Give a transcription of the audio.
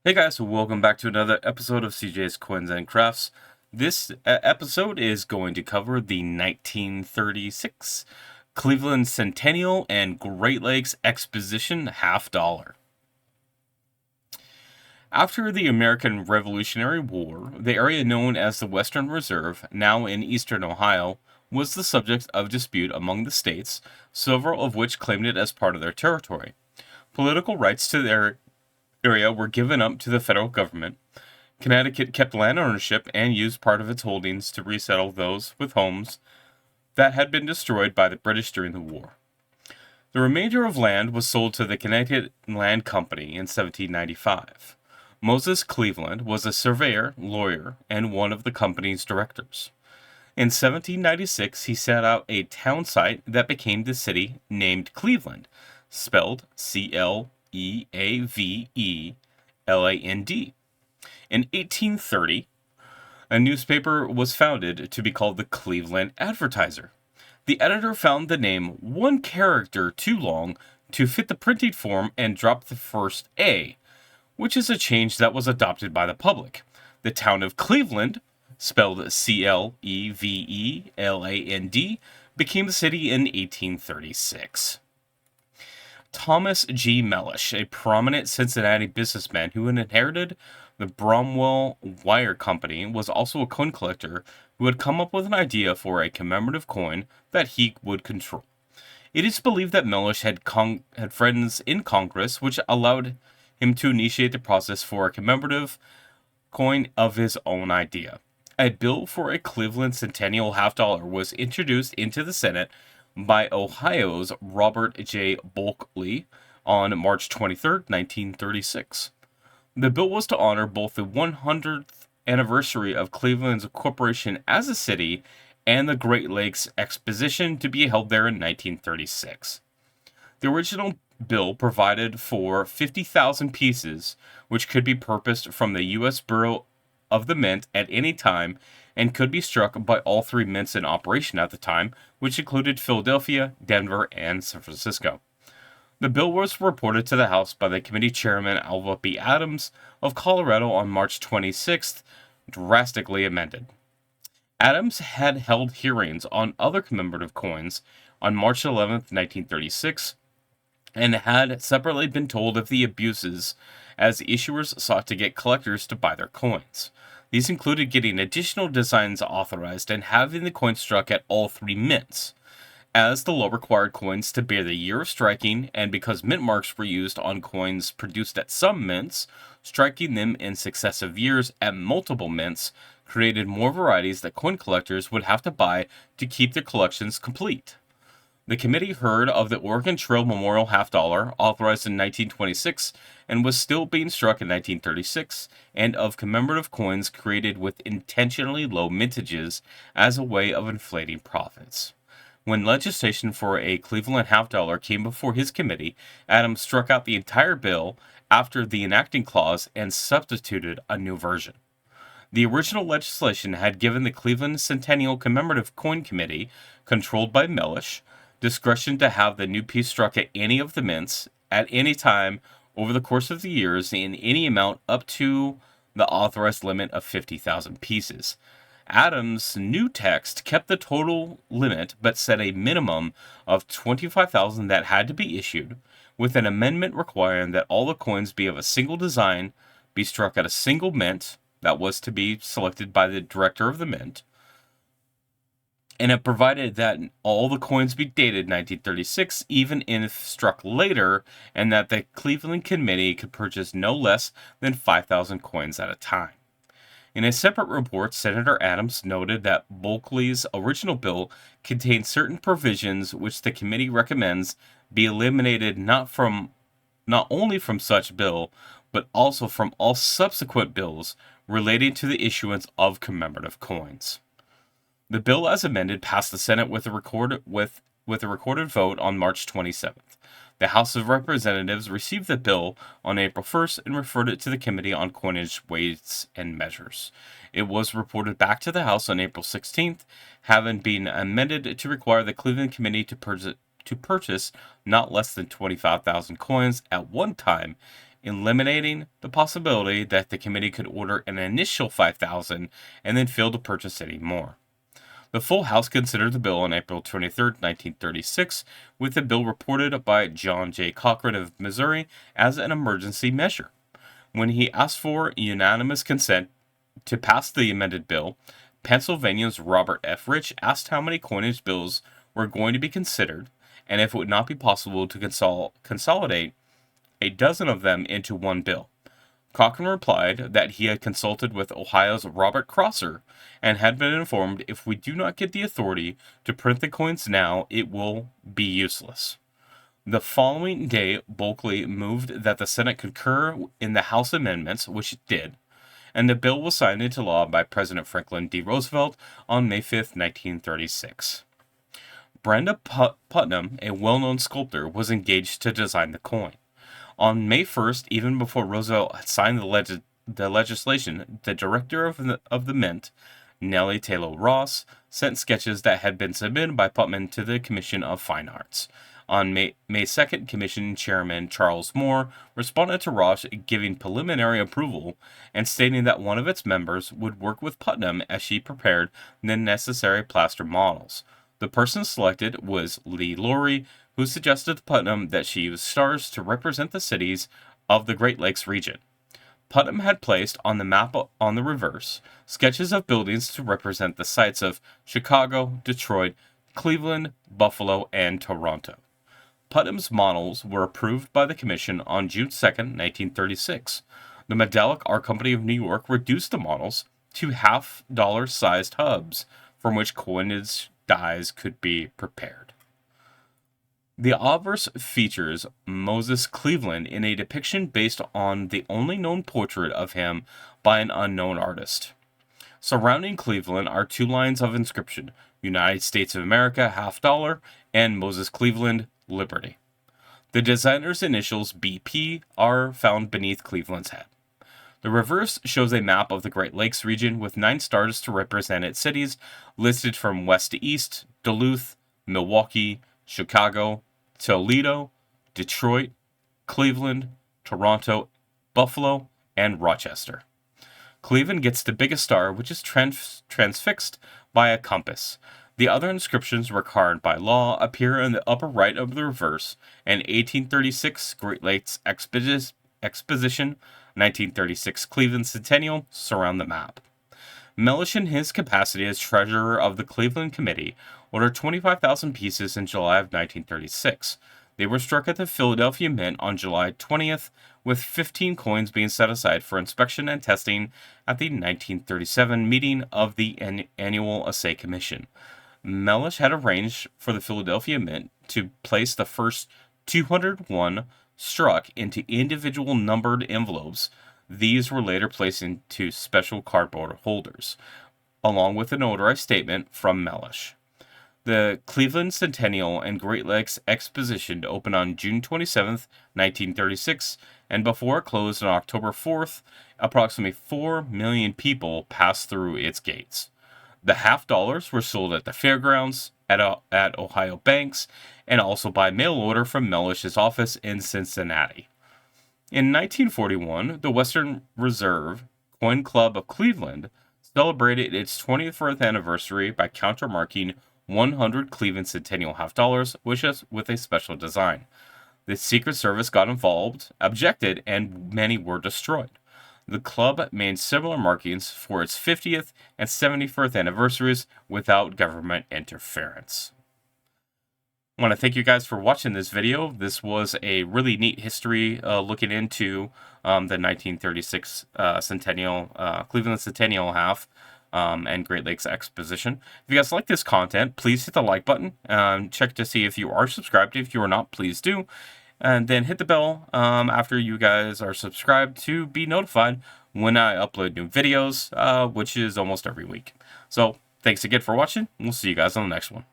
Hey guys, welcome back to another episode of CJ's Coins and Crafts. This episode is going to cover the 1936 Cleveland Centennial and Great Lakes Exposition half dollar. After the American Revolutionary War, the area known as the Western Reserve, now in eastern Ohio, was the subject of dispute among the states, several of which claimed it as part of their territory. Political rights to their area were given up to the federal government. Connecticut kept land ownership and used part of its holdings to resettle those with homes that had been destroyed by the British during the war. The remainder of land was sold to the Connecticut Land Company in 1795. Moses Cleveland was a surveyor, lawyer, and one of the company's directors. In 1796, he set out a town site that became the city named Cleveland, spelled Cleaveland. In 1830, a newspaper was founded to be called the Cleveland Advertiser. The editor found the name one character too long to fit the printing form and dropped the first A, which is a change that was adopted by the public. The town of Cleveland, spelled Cleveland, became the city in 1836. Thomas G. Mellish, a prominent Cincinnati businessman who had inherited the Bromwell Wire Company, was also a coin collector who had come up with an idea for a commemorative coin that he would control. It is believed that Mellish had friends in Congress, which allowed him to initiate the process for a commemorative coin of his own idea. A bill for a Cleveland Centennial half dollar was introduced into the Senate by Ohio's Robert J. Bulkley on March 23, 1936. The bill was to honor both the 100th anniversary of Cleveland's incorporation as a city and the Great Lakes Exposition to be held there in 1936. The original bill provided for 50,000 pieces, which could be purchased from the U.S. Bureau of the Mint at any time and could be struck by all three mints in operation at the time, which included Philadelphia, Denver, and San Francisco. The bill was reported to the House by the committee chairman Alva B. Adams of Colorado on March 26th, drastically amended. Adams had held hearings on other commemorative coins on March 11, 1936, and had separately been told of the abuses as issuers sought to get collectors to buy their coins. These included getting additional designs authorized and having the coin struck at all three mints, as the law required coins to bear the year of striking, and because mint marks were used on coins produced at some mints, striking them in successive years at multiple mints created more varieties that coin collectors would have to buy to keep their collections complete. The committee heard of the Oregon Trail Memorial half dollar, authorized in 1926 and was still being struck in 1936, and of commemorative coins created with intentionally low mintages as a way of inflating profits. When legislation for a Cleveland half dollar came before his committee, Adams struck out the entire bill after the enacting clause and substituted a new version. The original legislation had given the Cleveland Centennial Commemorative Coin Committee, controlled by Mellish, discretion to have the new piece struck at any of the mints, at any time, over the course of the years, in any amount up to the authorized limit of 50,000 pieces. Adams' new text kept the total limit, but set a minimum of 25,000 that had to be issued, with an amendment requiring that all the coins be of a single design, be struck at a single mint, that was to be selected by the director of the mint, and it provided that all the coins be dated 1936, even if struck later, and that the Cleveland Committee could purchase no less than 5,000 coins at a time. In a separate report, Senator Adams noted that Bulkley's original bill contained certain provisions which the committee recommends be eliminated not only from such bill, but also from all subsequent bills relating to the issuance of commemorative coins. The bill as amended passed the Senate with a recorded vote on March 27th. The House of Representatives received the bill on April 1st and referred it to the Committee on Coinage, Weights, and Measures. It was reported back to the House on April 16th, having been amended to require the Cleveland Committee to purchase not less than 25,000 coins at one time eliminating the possibility that the committee could order an initial 5,000 and then fail to purchase any more. The full House considered the bill on April 23, 1936, with the bill reported by John J. Cochran of Missouri as an emergency measure. When he asked for unanimous consent to pass the amended bill, Pennsylvania's Robert F. Rich asked how many coinage bills were going to be considered and if it would not be possible to consolidate a dozen of them into one bill. Cochrane replied that he had consulted with Ohio's Robert Crosser and had been informed if we do not get the authority to print the coins now, it will be useless. The following day, Bulkley moved that the Senate concur in the House amendments, which it did, and the bill was signed into law by President Franklin D. Roosevelt on May 5, 1936. Brenda Putnam, a well-known sculptor, was engaged to design the coin. On May 1st, even before Roosevelt had signed the legislation, the director of the Mint, Nellie Taylor Ross, sent sketches that had been submitted by Putnam to the Commission of Fine Arts. On May 2nd, Commission Chairman Charles Moore responded to Ross giving preliminary approval and stating that one of its members would work with Putnam as she prepared the necessary plaster models. The person selected was Lee Laurie, who suggested to Putnam that she use stars to represent the cities of the Great Lakes region. Putnam had placed on the map on the reverse sketches of buildings to represent the sites of Chicago, Detroit, Cleveland, Buffalo, and Toronto. Putnam's models were approved by the Commission on June 2, 1936. The Medallic Art Company of New York reduced the models to half-dollar-sized hubs from which coinage dies could be prepared. The obverse features Moses Cleveland in a depiction based on the only known portrait of him by an unknown artist. Surrounding Cleveland are two lines of inscription, United States of America, $50, and Moses Cleveland, Liberty. The designer's initials BP are found beneath Cleveland's head. The reverse shows a map of the Great Lakes region with 9 stars to represent its cities, listed from west to east: Duluth, Milwaukee, Chicago, Toledo, Detroit, Cleveland, Toronto, Buffalo, and Rochester. Cleveland gets the biggest star, which is transfixed by a compass. The other inscriptions required by law appear in the upper right of the reverse, and 1836 Great Lakes Exposition, 1936 Cleveland Centennial surround the map. Mellish, in his capacity as treasurer of the Cleveland Committee, ordered 25,000 pieces in July of 1936. They were struck at the Philadelphia Mint on July 20th, with 15 coins being set aside for inspection and testing at the 1937 meeting of the Annual Assay Commission. Mellish had arranged for the Philadelphia Mint to place the first 201 struck into individual numbered envelopes. These were later placed into special cardboard holders, along with an notarized statement from Mellish. The Cleveland Centennial and Great Lakes Exposition opened on June 27, 1936, and before it closed on October 4th, approximately 4 million people passed through its gates. The $50 were sold at the fairgrounds, at Ohio banks, and also by mail order from Mellish's office in Cincinnati. In 1941, the Western Reserve Coin Club of Cleveland celebrated its 25th anniversary by countermarking 100 Cleveland Centennial $50, which is with a special design. The Secret Service got involved, objected, and many were destroyed. The club made similar markings for its 50th and 71st anniversaries without government interference. I want to thank you guys for watching this video. This was a really neat history looking into the 1936 Cleveland Centennial half and Great Lakes Exposition. If you guys like this content, please hit the like button. Check to see if you are subscribed. If you are not, please do. And then hit the bell after you guys are subscribed to be notified when I upload new videos, which is almost every week. So thanks again for watching. We'll see you guys on the next one.